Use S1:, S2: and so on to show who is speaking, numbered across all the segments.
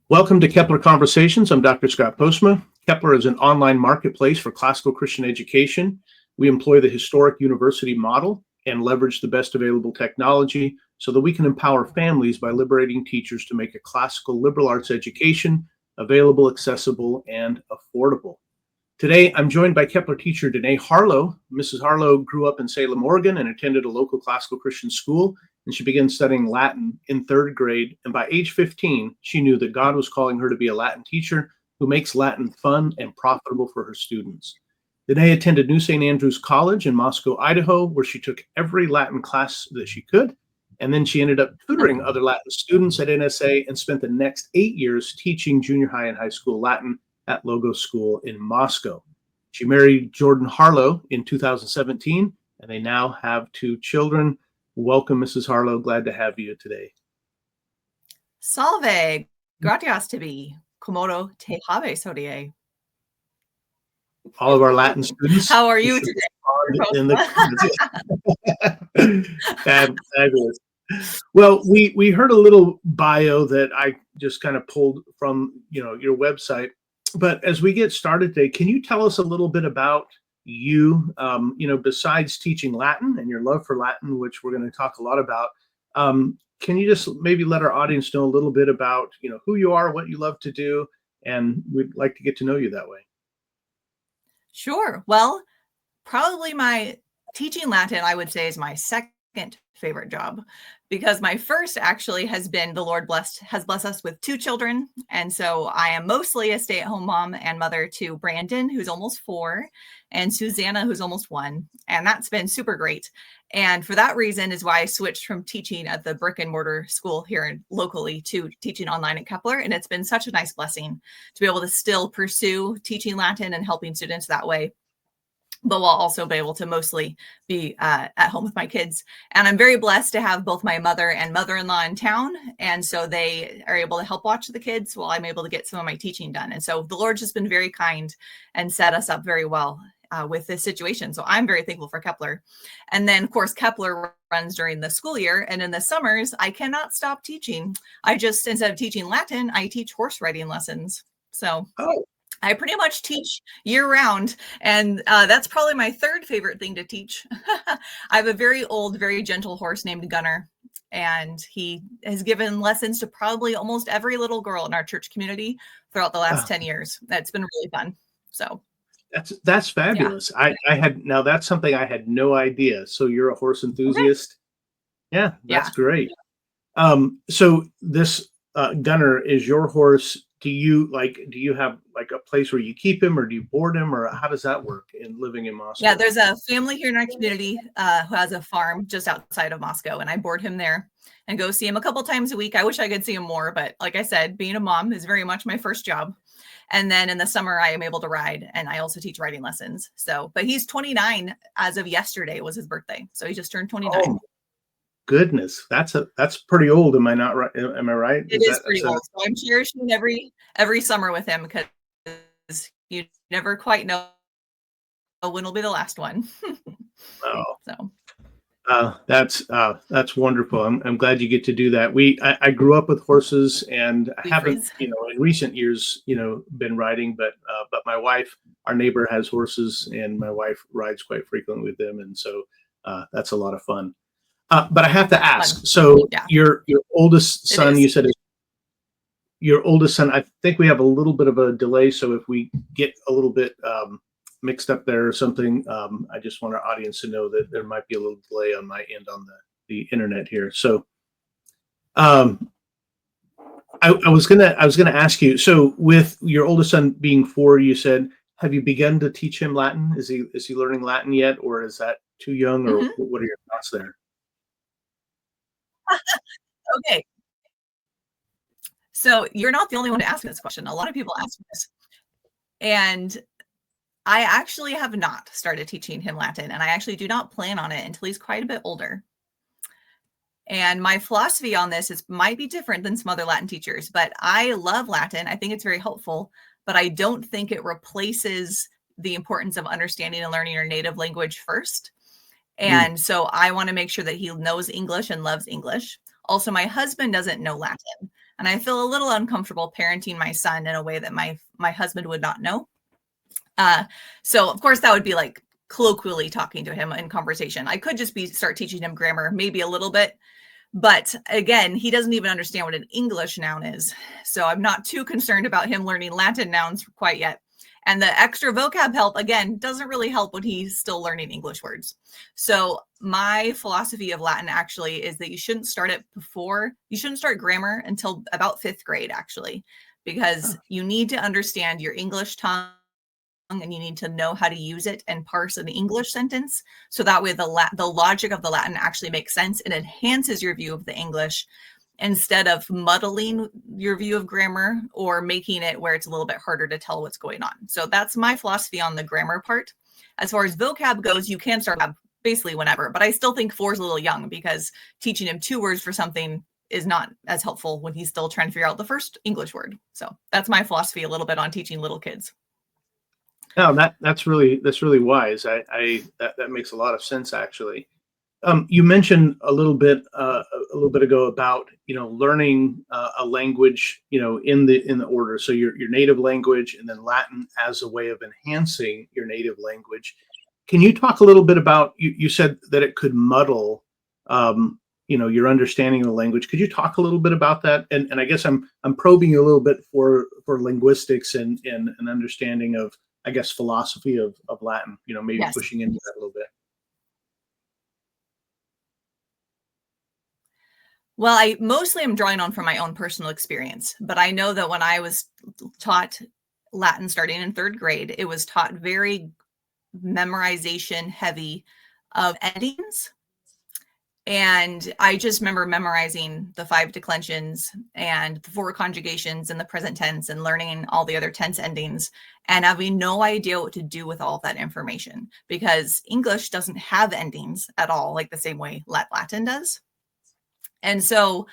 S1: Welcome to Kepler Conversations. I'm Dr. Scott Postma. Kepler is an online marketplace for classical Christian education. We employ the historic university model and leverage the best available technology so that we can empower families by liberating teachers to make a classical liberal arts education available, accessible, and affordable. Today, I'm joined by Kepler teacher Danae Harlow. Mrs. Harlow grew up in Salem, Oregon, and attended a local classical Christian school, and she began studying Latin in third grade. And by age 15, she knew that God was calling her to be a Latin teacher who makes Latin fun and profitable for her students. Danae attended New St. Andrews College in Moscow, Idaho, where she took every Latin class that she could. And then she ended up tutoring other Latin students at NSA and spent the next 8 years teaching junior high and high school Latin at Logos School in Moscow. She married Jordan Harlow in 2017, and they now have 2 children. Welcome, Mrs. Harlow. Glad to have you today.
S2: Salve, gratias tibi, commodo te habes hodie.
S1: All of our Latin students.
S2: How are you today?
S1: Fabulous. Well, we heard a little bio that I just kind of pulled from your website. But as we get started today, can you tell us a little bit about you, besides teaching Latin and your love for Latin, which we're going to talk a lot about? Can you just maybe let our audience know a little bit about, who you are, what you love to do, and we'd like to get to know you that way.
S2: Sure. Well, probably my teaching Latin, I would say, is my second favorite job, because my first actually has been the Lord has blessed us with 2 children. And so I am mostly a stay-at-home mom and mother to Brandon, who's almost 4, and Susanna, who's almost 1. And that's been super great. And for that reason is why I switched from teaching at the brick and mortar school here locally to teaching online at Kepler. And it's been such a nice blessing to be able to still pursue teaching Latin and helping students that way, but while also be able to mostly be at home with my kids. And I'm very blessed to have both my mother and mother-in-law in town. And so they are able to help watch the kids while I'm able to get some of my teaching done. And so the Lord's just been very kind and set us up very well with this situation. So I'm very thankful for Kepler. And then, of course, Kepler runs during the school year. And in the summers, I cannot stop teaching. I just, instead of teaching Latin, I teach horse riding lessons. So I pretty much teach year round, and that's probably my third favorite thing to teach. I have a very old, very gentle horse named Gunner, and he has given lessons to probably almost every little girl in our church community throughout the last 10 years. That's been really fun. So
S1: that's fabulous. Yeah. That's something I had no idea. So you're a horse enthusiast. Okay. Yeah, that's great. So this Gunner is your horse. Do you have like a place where you keep him, or do you board him, or how does that work in living in Moscow?
S2: Yeah, there's a family here in our community who has a farm just outside of Moscow, and I board him there and go see him a couple times a week. I wish I could see him more, but like I said, being a mom is very much my first job. And then in the summer, I am able to ride, and I also teach riding lessons. So, but he's 29 as of yesterday was his birthday, so he just turned 29.
S1: Oh. Goodness, that's pretty old. Am I not right? Am I right?
S2: It is pretty old. So I'm cherishing every summer with him, because you never quite know when will be the last one.
S1: So that's wonderful. I'm glad you get to do that. I grew up with horses, and I haven't in recent years been riding, but my wife, our neighbor, has horses, and my wife rides quite frequently with them, and so that's a lot of fun. But I have to ask, so your oldest son, you said, your oldest son, I think we have a little bit of a delay. So if we get a little bit mixed up there or something, I just want our audience to know that there might be a little delay on my end on the internet here. So I was gonna ask you, so with your oldest son being 4, you said, have you begun to teach him Latin? Is he learning Latin yet, or is that too young, or what are your thoughts there?
S2: Okay. So you're not the only one to ask me this question. A lot of people ask me this. And I actually have not started teaching him Latin, and I actually do not plan on it until he's quite a bit older. And my philosophy on this might be different than some other Latin teachers, but I love Latin. I think it's very helpful, but I don't think it replaces the importance of understanding and learning your native language first. And so I want to make sure that he knows English and loves English. Also, my husband doesn't know Latin, And I feel a little uncomfortable parenting my son in a way that my husband would not know. So of course that would be like colloquially talking to him in conversation. I could just start teaching him grammar, maybe a little bit. But again, he doesn't even understand what an English noun is. So I'm not too concerned about him learning Latin nouns quite yet. And the extra vocab help, again, doesn't really help when he's still learning English words. So my philosophy of Latin actually is that you shouldn't start grammar until about 5th grade, actually, because you need to understand your English tongue and you need to know how to use it and parse an English sentence. So that way the logic of the Latin actually makes sense and enhances your view of the English, instead of muddling your view of grammar or making it where it's a little bit harder to tell what's going on. So that's my philosophy on the grammar part. As far as vocab goes, you can start basically whenever, but I still think 4 is a little young, because teaching him 2 words for something is not as helpful when he's still trying to figure out the first English word. So that's my philosophy a little bit on teaching little kids.
S1: No, that's really wise. That makes a lot of sense, actually. You mentioned a little bit ago about learning a language in the order. So your native language and then Latin as a way of enhancing your native language. Can you talk a little bit about, you said that it could muddle your understanding of the language. Could you talk a little bit about that? And I guess I'm probing you a little bit for linguistics and an understanding of, I guess, philosophy of Latin, maybe
S2: Yes.
S1: pushing into that a little bit.
S2: Well, I mostly am drawing on from my own personal experience, but I know that when I was taught Latin starting in 3rd grade, it was taught very memorization heavy of endings. And I just remember memorizing the 5 declensions and the 4 conjugations and the present tense and learning all the other tense endings and having no idea what to do with all of that information, because English doesn't have endings at all, like the same way Latin does. And so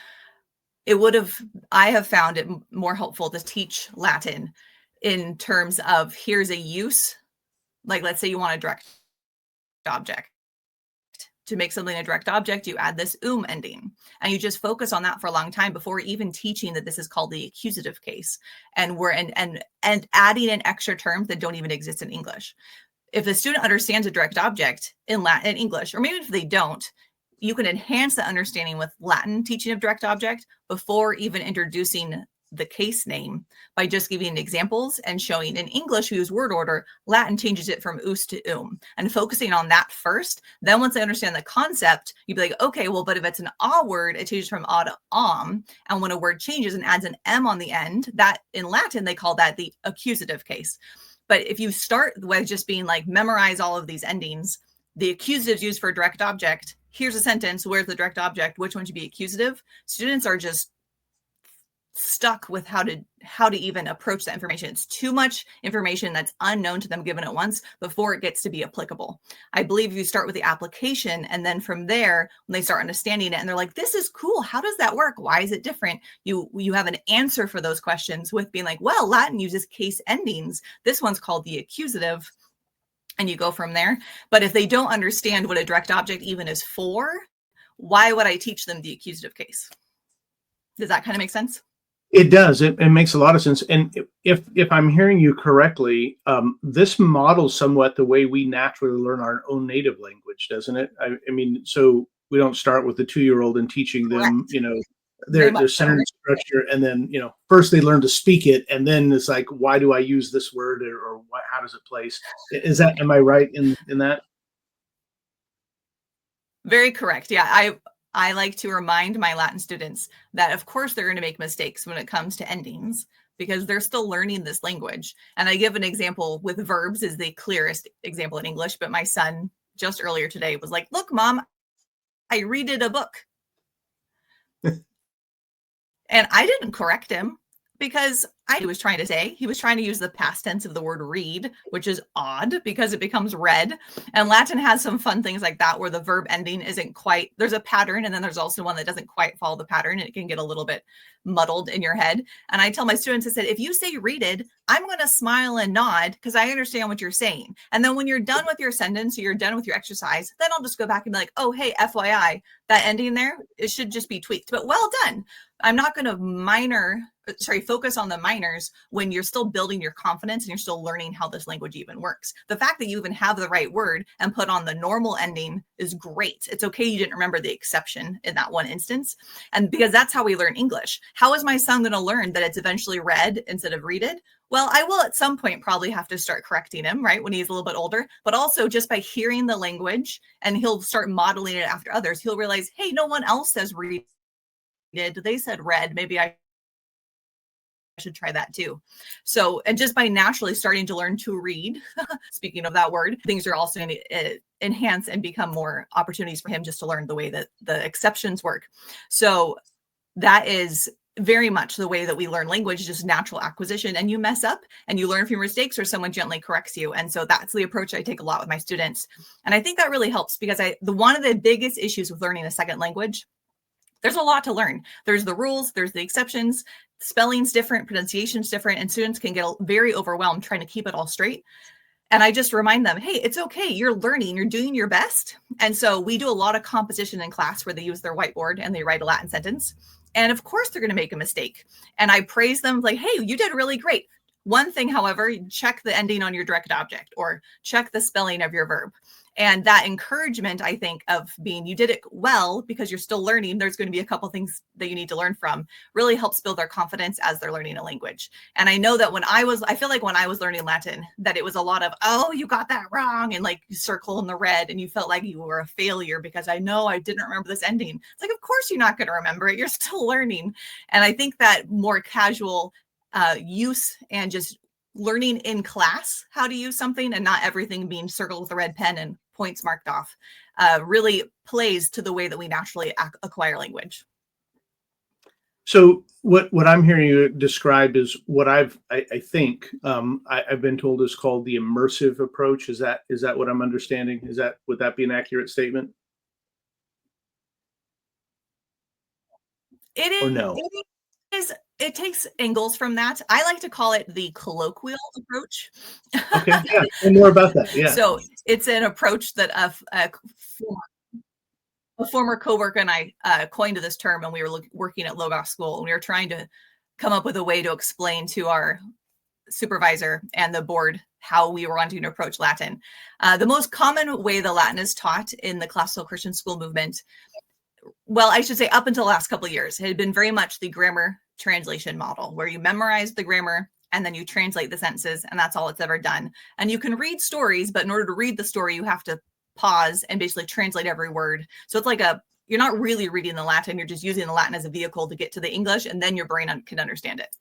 S2: I have found it more helpful to teach Latin in terms of, here's a use. Like, let's say you want a direct object. To make something a direct object, you add this ending, and you just focus on that for a long time before even teaching that this is called the accusative case. And we're and adding in extra terms that don't even exist in English. If the student understands a direct object in Latin and English, or maybe if they don't, you can enhance the understanding with Latin teaching of direct object before even introducing the case name, by just giving examples and showing in English we use word order, Latin changes it from us to and focusing on that first. Then once they understand the concept, you'd be like, okay, well, but if it's an a word, it changes from a to and when a word changes and adds an m on the end, that in Latin they call that the accusative case. But if you start with just being like, memorize all of these endings, the accusative is used for a direct object. Here's a sentence. Where's the direct object? Which one should be accusative? Students are just stuck with how to even approach that information. It's too much information that's unknown to them given at once before it gets to be applicable. I believe if you start with the application, and then from there, when they start understanding it and they're like, this is cool, how does that work? Why is it different? You have an answer for those questions with being like, well, Latin uses case endings. This one's called the accusative. And you go from there. But if they don't understand what a direct object even is for, why would I teach them the accusative case? Does that kind of make sense?
S1: It does. It makes a lot of sense. And if I'm hearing you correctly, this models somewhat the way we naturally learn our own native language, doesn't it? I mean, so we don't start with the 2-year-old and teaching them, their sentence structure, and then first they learn to speak it, and then it's like, why do I use this word, or how does it place? Am I right in that?
S2: Very correct. Yeah, I like to remind my Latin students that of course they're going to make mistakes when it comes to endings, because they're still learning this language. And I give an example with verbs is the clearest example in English, but my son just earlier today was like, look, Mom, I readed a book. And I didn't correct him because he was trying to say. He was trying to use the past tense of the word read, which is odd because it becomes read. And Latin has some fun things like that where the verb ending isn't quite, there's a pattern, and then there's also one that doesn't quite follow the pattern, and it can get a little bit muddled in your head. And I tell my students, I said, if you say readed, I'm going to smile and nod because I understand what you're saying. And then when you're done with your sentence, or you're done with your exercise, then I'll just go back and be like, oh, hey, FYI, that ending there, it should just be tweaked, but well done. I'm not going to focus on the minors when you're still building your confidence and you're still learning how this language even works. The fact that you even have the right word and put on the normal ending is great. It's okay you didn't remember the exception in that one instance. And because that's how we learn English. How is my son going to learn that it's eventually read instead of readed? Well, I will at some point probably have to start correcting him, right, when he's a little bit older, but also just by hearing the language and he'll start modeling it after others, he'll realize, hey, no one else says read. They said read. Maybe I should try that too. So, and just by naturally starting to learn to read, speaking of that word, things are also going to enhance and become more opportunities for him just to learn the way that the exceptions work. So that is very much the way that we learn language, just natural acquisition, and you mess up and you learn from your mistakes or someone gently corrects you. And so that's the approach I take a lot with my students. And I think that really helps because one of the biggest issues with learning a second language, there's a lot to learn. There's the rules, there's the exceptions, spelling's different, pronunciation's different, and students can get very overwhelmed trying to keep it all straight. And I just remind them, hey, it's okay. You're learning, you're doing your best. And so we do a lot of composition in class where they use their whiteboard and they write a Latin sentence. And of course, they're going to make a mistake. And I praise them like, hey, you did really great. One thing, however, check the ending on your direct object or check the spelling of your verb. And that encouragement, I think, of being, you did it well because you're still learning. There's going to be a couple things that you need to learn from, really helps build their confidence as they're learning a language. And I know that I feel like when I was learning Latin, that it was a lot of, oh, you got that wrong. And like you circle in the red and you felt like you were a failure because I know I didn't remember this ending. It's like, of course you're not going to remember it. You're still learning. And I think that more casual use and just learning in class how to use something and not everything being circled with a red pen and points marked off really plays to the way that we naturally acquire language.
S1: So what I'm hearing you describe is what I think I've been told is called the immersive approach. Is that what I'm understanding? Would that be an accurate statement?
S2: It is.
S1: Or no?
S2: It takes angles from that. I like to call it the colloquial approach.
S1: Okay, yeah, and more about that. Yeah.
S2: So it's an approach that a former coworker and I coined this term when we were working at Logos School, and we were trying to come up with a way to explain to our supervisor and the board how we were wanting to approach Latin. The most common way the Latin is taught in the classical Christian school movement, well, I should say up until the last couple of years, it had been very much the grammar translation model where you memorize the grammar and then you translate the sentences, and that's all it's ever done. And you can read stories, but in order to read the story, you have to pause and basically translate every word. So it's like you're not really reading the Latin, you're just using the Latin as a vehicle to get to the English, and then your brain can understand it.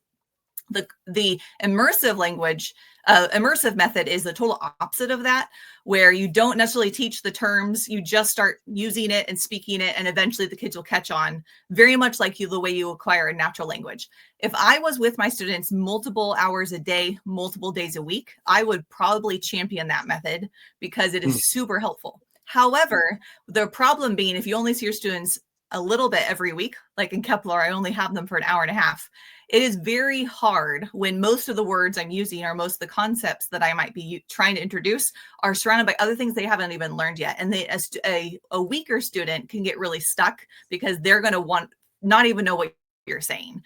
S2: The immersive language, immersive method is the total opposite of that, where you don't necessarily teach the terms, you just start using it and speaking it, and eventually the kids will catch on, very much like the way you acquire a natural language. If I was with my students multiple hours a day, multiple days a week, I would probably champion that method because it is super helpful. However, the problem being, if you only see your students a little bit every week, like in Kepler, I only have them for an hour and a half. It is very hard when most of the words I'm using or most of the concepts that I might be trying to introduce are surrounded by other things they haven't even learned yet. And a weaker student can get really stuck because they're going to not even know what you're saying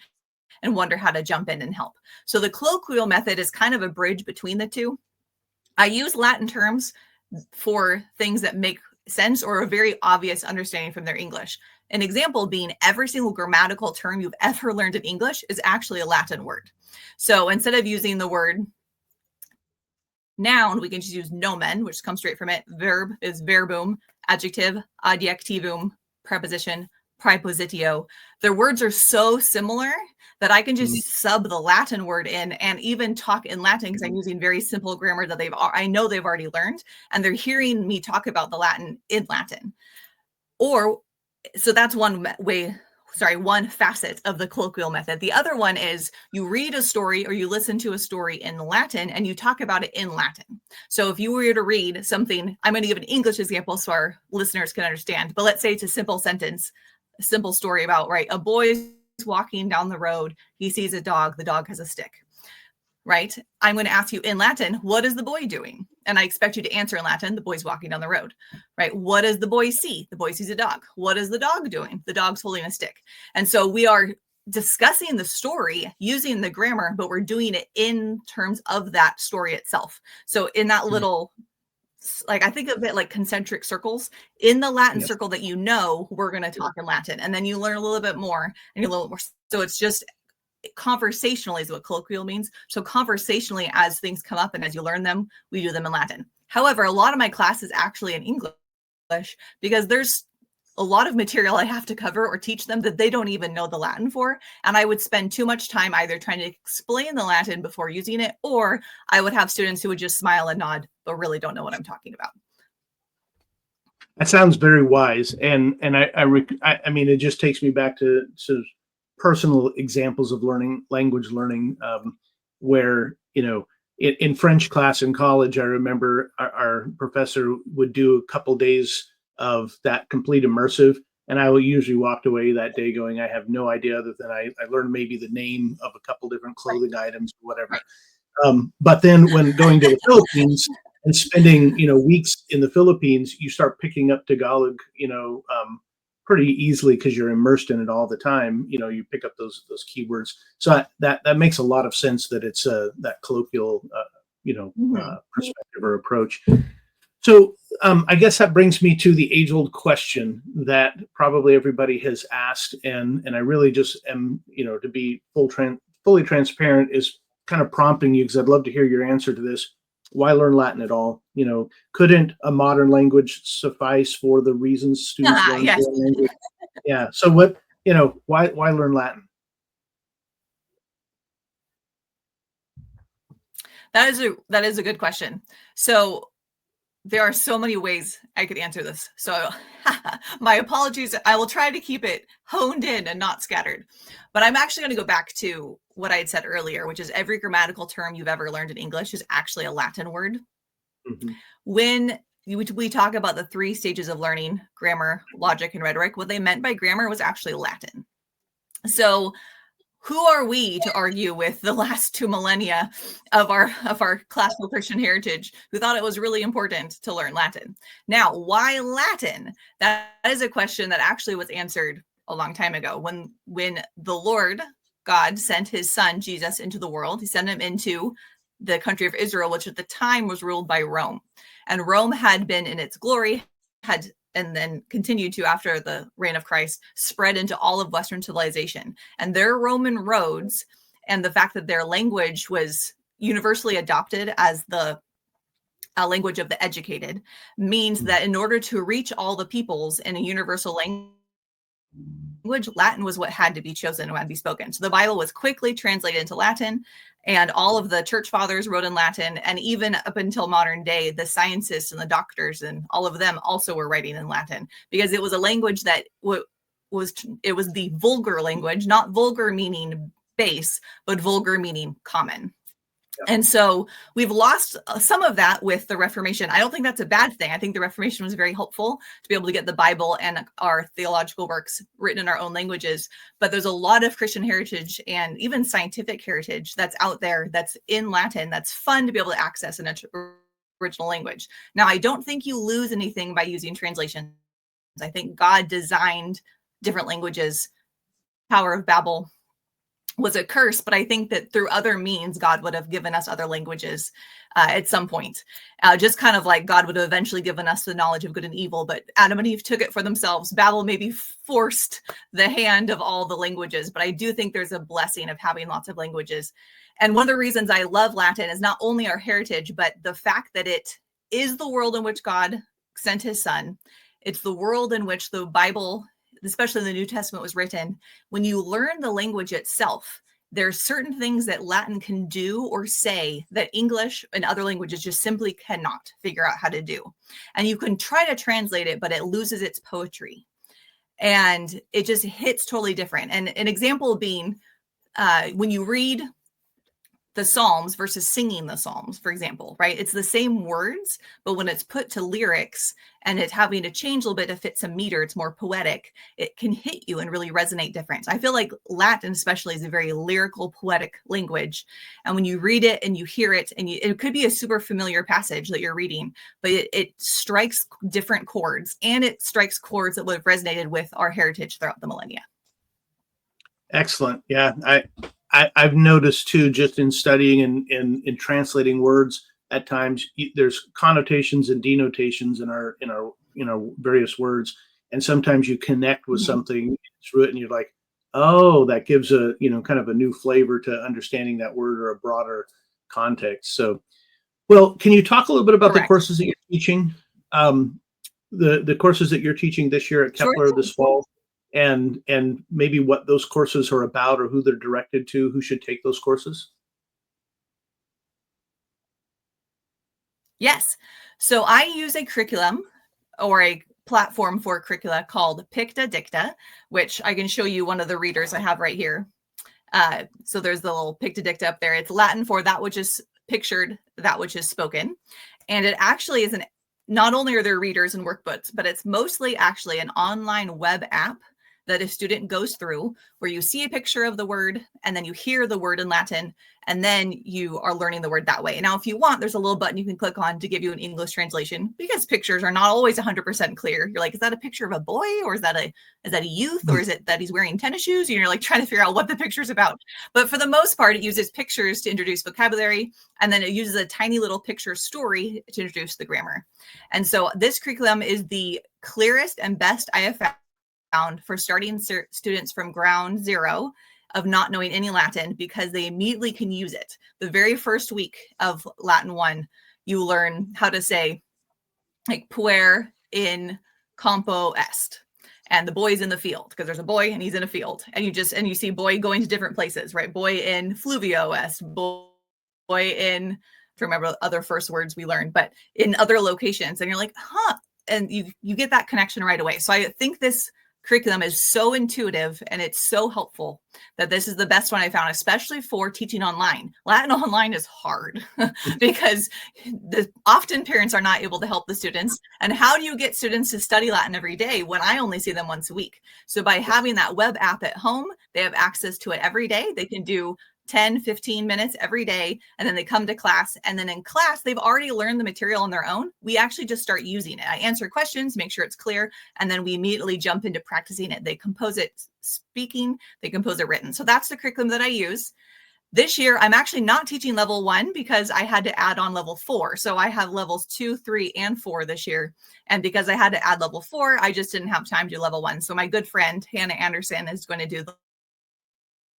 S2: and wonder how to jump in and help. So the colloquial method is kind of a bridge between the two. I use Latin terms for things that make sense or a very obvious understanding from their English. An example being every single grammatical term you've ever learned in English is actually a Latin word. So instead of using the word noun, we can just use nomen, which comes straight from it. Verb is verbum, adjective, adjectivum, preposition, prepositio. Their words are so similar that I can just sub the Latin word in and even talk in Latin because I'm using very simple grammar that I know they've already learned, and they're hearing me talk about the Latin in Latin. So that's one way one facet of the colloquial method. The other one is you read a story or you listen to a story in Latin and you talk about it in Latin. So if you were to read something, I'm going to give an English example so our listeners can understand, but let's say it's a simple sentence, a simple story about, right, a boy is walking down the road, he sees a dog, the dog has a stick. Right? I'm going to ask you in Latin, what is the boy doing? And I expect you to answer in Latin, the boy's walking down the road, right? What does the boy see? The boy sees a dog. What is the dog doing? The dog's holding a stick. And so we are discussing the story using the grammar, but we're doing it in terms of that story itself. So in that little, like, I think of it like concentric circles. In the Latin circle that we're going to talk in Latin. And then you learn a little bit more and a little more. So it's just conversationally is what colloquial means. So conversationally, as things come up and as you learn them, we do them in Latin. However, a lot of my class is actually in English because there's a lot of material I have to cover or teach them that they don't even know the Latin for. And I would spend too much time either trying to explain the Latin before using it, or I would have students who would just smile and nod, but really don't know what I'm talking about.
S1: That sounds very wise. And I mean, it just takes me back to sort of personal examples of language learning, where, in French class in college, I remember our professor would do a couple days of that complete immersive. And I usually walked away that day going, I have no idea, other than I learned maybe the name of a couple different clothing items or whatever. But then when going to the Philippines and spending, weeks in the Philippines, you start picking up Tagalog, pretty easily because you're immersed in it all the time. You pick up those keywords. So that makes a lot of sense that it's that colloquial, perspective or approach. So I guess that brings me to the age-old question that probably everybody has asked, and I really just am, to be fully transparent, is kind of prompting you, because I'd love to hear your answer to this. Why learn Latin at all? Couldn't a modern language suffice for the reasons students learn
S2: yes.
S1: foreign language? Yeah. So what, why learn Latin?
S2: That is a good question. So there are so many ways I could answer this. So my apologies. I will try to keep it honed in and not scattered. But I'm actually going to go back to what I had said earlier, which is every grammatical term you've ever learned in English is actually a Latin word. Mm-hmm. When we talk about the 3 stages of learning, grammar, logic, and rhetoric, what they meant by grammar was actually Latin. So who are we to argue with the last 2 millennia of our classical Christian heritage who thought it was really important to learn Latin? Now, why Latin? That is a question that actually was answered a long time ago when the Lord God sent his son Jesus into the world. He sent him into the country of Israel, which at the time was ruled by Rome. And Rome had been in its glory, and then continued to, after the reign of Christ, spread into all of Western civilization. And their Roman roads and the fact that their language was universally adopted as the language of the educated means that in order to reach all the peoples in a universal language, Latin was what had to be chosen and had to be spoken. So the Bible was quickly translated into Latin, and all of the church fathers wrote in Latin. And even up until modern day, the scientists and the doctors and all of them also were writing in Latin, because it was a language that was the vulgar language, not vulgar meaning base, but vulgar meaning common. And so we've lost some of that with the Reformation. I don't think that's a bad thing. I think the Reformation was very helpful to be able to get the Bible and our theological works written in our own languages. But there's a lot of Christian heritage and even scientific heritage that's out there that's in Latin that's fun to be able to access in its original language. Now, I don't think you lose anything by using translations. I think God designed different languages. Tower of Babel was a curse, but I think that through other means, God would have given us other languages at some point. Just kind of like God would have eventually given us the knowledge of good and evil, but Adam and Eve took it for themselves. Babel maybe forced the hand of all the languages, but I do think there's a blessing of having lots of languages. And one of the reasons I love Latin is not only our heritage, but the fact that it is the world in which God sent his son. It's the world in which the Bible, especially the New Testament, was written. When you learn the language itself, there are certain things that Latin can do or say that English and other languages just simply cannot figure out how to do. And you can try to translate it, but it loses its poetry. And it just hits totally different. And an example being when you read the Psalms versus singing the Psalms, for example, right? It's the same words, but when it's put to lyrics and it's having to change a little bit to fit some meter, it's more poetic, it can hit you and really resonate different. I feel like Latin especially is a very lyrical, poetic language. And when you read it and you hear it, and it could be a super familiar passage that you're reading, but it strikes different chords, and it strikes chords that would have resonated with our heritage throughout the millennia.
S1: Excellent. Yeah, I've noticed too, just in studying and in translating words, at times there's connotations and denotations in our various words, and sometimes you connect with something through it, and you're like, oh, that gives a kind of a new flavor to understanding that word or a broader context. So, well, can you talk a little bit about the
S2: Correct.
S1: courses that you're teaching? The courses that you're teaching this year at Kepler
S2: Sure.
S1: this fall, and maybe what those courses are about or who they're directed to, who should take those courses?
S2: Yes. So I use a curriculum or a platform for curricula called Picta Dicta, which I can show you one of the readers I have right here. So there's the little Picta Dicta up there. It's Latin for that which is pictured, that which is spoken. And it actually is not only are there readers and workbooks, but it's mostly actually an online web app that a student goes through where you see a picture of the word and then you hear the word in Latin and then you are learning the word that way. Now, if you want, there's a little button you can click on to give you an English translation because pictures are not always 100% clear. You're like, is that a picture of a boy or is that a youth or is it that he's wearing tennis shoes? And you're like trying to figure out what the picture's about. But for the most part, it uses pictures to introduce vocabulary and then it uses a tiny little picture story to introduce the grammar. And so this curriculum is the clearest and best I have found for starting students from ground zero of not knowing any Latin because they immediately can use it. The very first week of Latin 1, you learn how to say like puer in campo est. And the boy's in the field because there's a boy and he's in a field. And you see boy going to different places, right? Boy in fluvio est, boy in, to remember other first words we learned, but in other locations. And you're like, huh. And you get that connection right away. So I think this curriculum is so intuitive and it's so helpful that this is the best one I found, especially for teaching online. Latin online is hard because often parents are not able to help the students. And how do you get students to study Latin every day when I only see them once a week? So by having that web app at home, they have access to it every day. They can do 10, 15 minutes every day. And then they come to class. And then in class, they've already learned the material on their own. We actually just start using it. I answer questions, make sure it's clear. And then we immediately jump into practicing it. They compose it speaking, they compose it written. So that's the curriculum that I use. This year, I'm actually not teaching level 1 because I had to add on level 4. So I have levels 2, 3, and 4 this year. And because I had to add level 4, I just didn't have time to do level 1. So my good friend, Hannah Anderson, is going to do the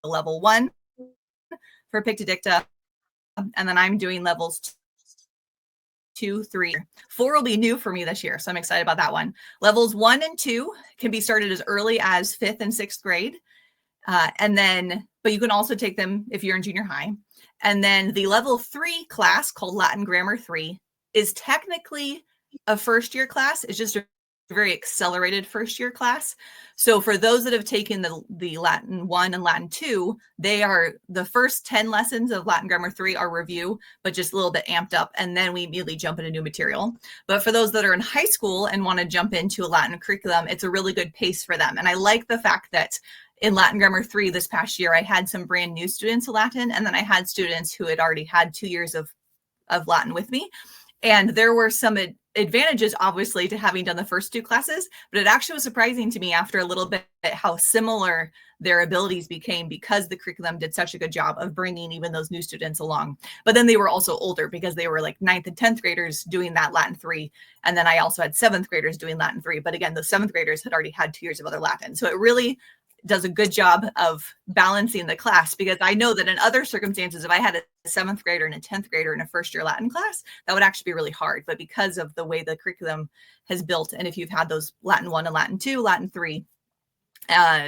S2: level 1 for Picta Dicta, and then I'm doing levels 2, 3. 4 will be new for me this year, so I'm excited about that one. Levels 1 and 2 can be started as early as 5th and 6th grade, but you can also take them if you're in junior high. And then the level 3 class called Latin Grammar 3 is technically a first year class. It's just a very accelerated first year class. So for those that have taken the Latin 1 and Latin 2, they are the first 10 lessons of Latin Grammar 3 are review, but just a little bit amped up. And then we immediately jump into new material. But for those that are in high school and want to jump into a Latin curriculum, it's a really good pace for them. And I like the fact that in Latin Grammar 3 this past year, I had some brand new students of Latin, and then I had students who had already had 2 years of Latin with me. And there were some advantages, obviously, to having done the first 2 classes, but it actually was surprising to me after a little bit how similar their abilities became because the curriculum did such a good job of bringing even those new students along. But then they were also older because they were like 9th and 10th graders doing that Latin 3. And then I also had 7th graders doing Latin 3. But again, the 7th graders had already had 2 years of other Latin. So it really does a good job of balancing the class, because I know that in other circumstances, if I had a 7th grader and a 10th grader in a first year Latin class, that would actually be really hard. But because of the way the curriculum has built, and if you've had those Latin 1 and Latin 2, Latin 3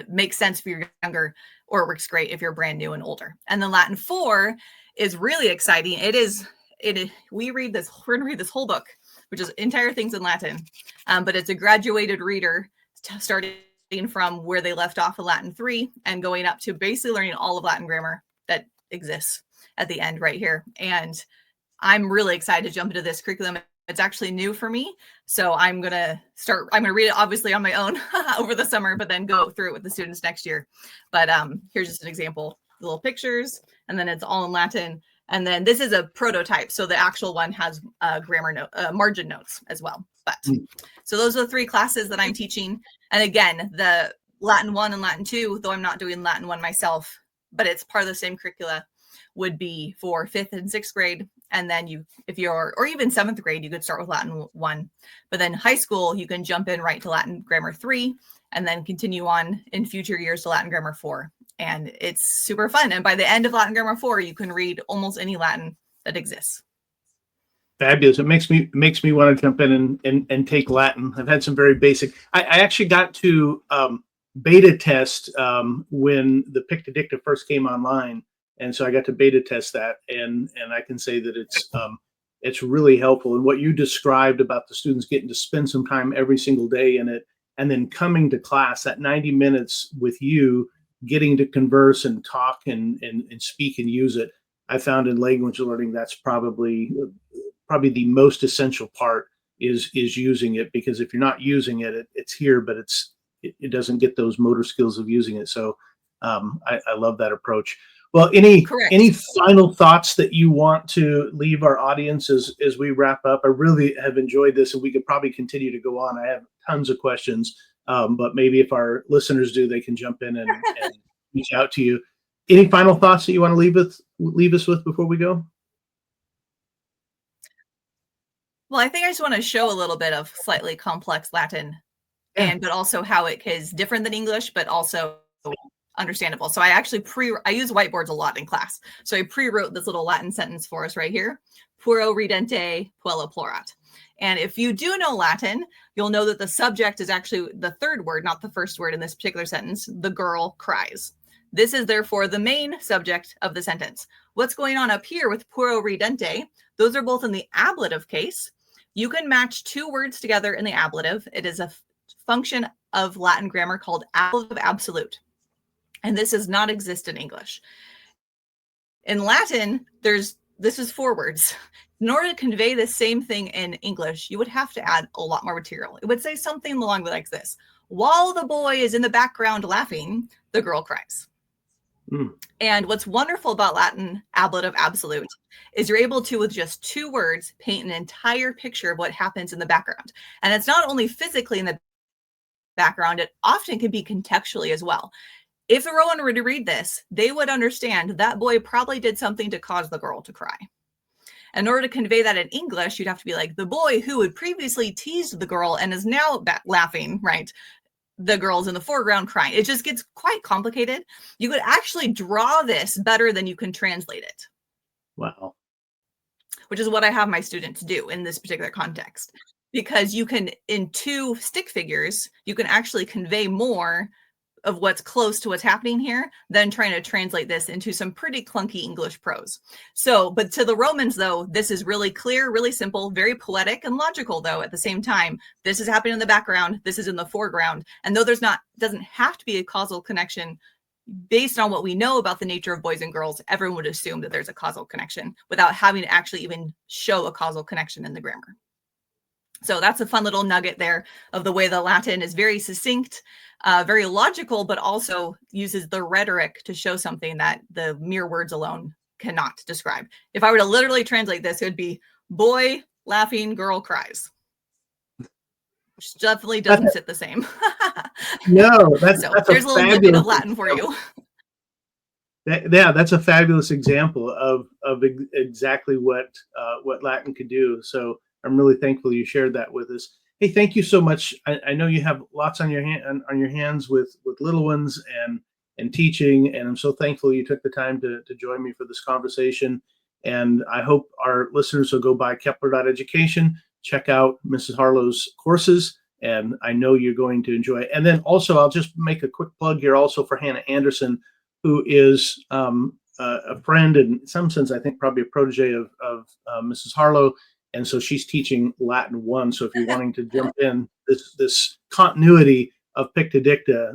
S2: makes sense if you're younger, or it works great if you're brand new and older. And then Latin 4 is really exciting. We're going to read this whole book, which is entire things in Latin, but it's a graduated reader starting from where they left off in Latin 3 and going up to basically learning all of Latin grammar that exists at the end right here. And I'm really excited to jump into this curriculum. It's actually new for me. So I'm going to read it obviously on my own over the summer, but then go through it with the students next year. But here's just an example, little pictures, and then it's all in Latin. And then this is a prototype. So the actual one has margin notes as well. But so those are the 3 classes that I'm teaching. And again, the Latin 1 and Latin 2, though I'm not doing Latin 1 myself, but it's part of the same curricula, would be for 5th and 6th grade. And then or even 7th grade, you could start with Latin 1. But then high school, you can jump in right to Latin Grammar 3 and then continue on in future years to Latin Grammar 4. And it's super fun. And by the end of Latin Grammar 4, you can read almost any Latin that exists.
S1: Fabulous. It makes me want to jump in and take Latin. I've had some very basic. I actually got to beta test when the Pictodicta first came online. And so I got to beta test that, and I can say that it's really helpful. And what you described about the students getting to spend some time every single day in it, and then coming to class, that 90 minutes with you, getting to converse and talk and speak and use it, I found in language learning that's probably the most essential part is using it, because if you're not using it, it's here, but it doesn't get those motor skills of using it. So I love that approach. Well, any final thoughts that you want to leave our audience as we wrap up? I really have enjoyed this, and we could probably continue to go on. I have tons of questions, but maybe if our listeners do, they can jump in and reach out to you. Any final thoughts that you want to leave us with before we go?
S2: Well, I think I just want to show a little bit of slightly complex Latin, but also how it is different than English, but also understandable. So I actually I use whiteboards a lot in class. So I pre-wrote this little Latin sentence for us right here. Puero ridente puella plorat. And if you do know Latin, you'll know that the subject is actually the 3rd word, not the 1st word in this particular sentence. The girl cries. This is therefore the main subject of the sentence. What's going on up here with puero ridente? Those are both in the ablative case. You can match 2 words together in the ablative. It is a function of Latin grammar called ablative absolute. And this does not exist in English. In Latin, this is 4 words. In order to convey the same thing in English, you would have to add a lot more material. It would say something along like this. While the boy is in the background laughing, the girl cries. And what's wonderful about Latin ablative absolute is you're able to, with just 2 words, paint an entire picture of what happens in the background. And it's not only physically in the background, it often can be contextually as well. If the Rowan were to read this, they would understand that boy probably did something to cause the girl to cry. In order to convey that in English, you'd have to be like, the boy who had previously teased the girl and is now laughing, right? The girl's in the foreground crying. It just gets quite complicated. You could actually draw this better than you can translate it.
S1: Wow.
S2: Which is what I have my students do in this particular context. Because you can, in 2 stick figures, you can actually convey more of what's close to what's happening here than trying to translate this into some pretty clunky English prose. So, but to the Romans, though, this is really clear, really simple, very poetic and logical, though, at the same time. This is happening in the background. This is in the foreground. And though doesn't have to be a causal connection, based on what we know about the nature of boys and girls, everyone would assume that there's a causal connection without having to actually even show a causal connection in the grammar. So that's a fun little nugget there of the way the Latin is very succinct, very logical, but also uses the rhetoric to show something that the mere words alone cannot describe. If I were to literally translate this, it would be boy laughing, girl cries. Which definitely doesn't sit the same.
S1: No, that's
S2: there's a little nugget of Latin for you.
S1: That's a fabulous example of exactly what Latin could do. So I'm really thankful you shared that with us. Hey, thank you so much. I know you have lots on your hands with little ones and teaching, and I'm so thankful you took the time to join me for this conversation. And I hope our listeners will go by Kepler.education, check out Mrs. Harlow's courses, and I know you're going to enjoy it. And then also, I'll just make a quick plug here also for Hannah Anderson, who is a friend, and in some sense, I think probably a protege of Mrs. Harlow. And so she's teaching Latin 1. So if you're wanting to jump in this continuity Picta Dicta,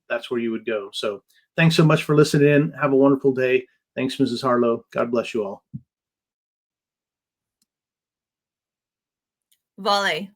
S1: that's where you would go. So thanks so much for listening in. Have a wonderful day. Thanks, Mrs. Harlow. God bless you all.
S2: Volley.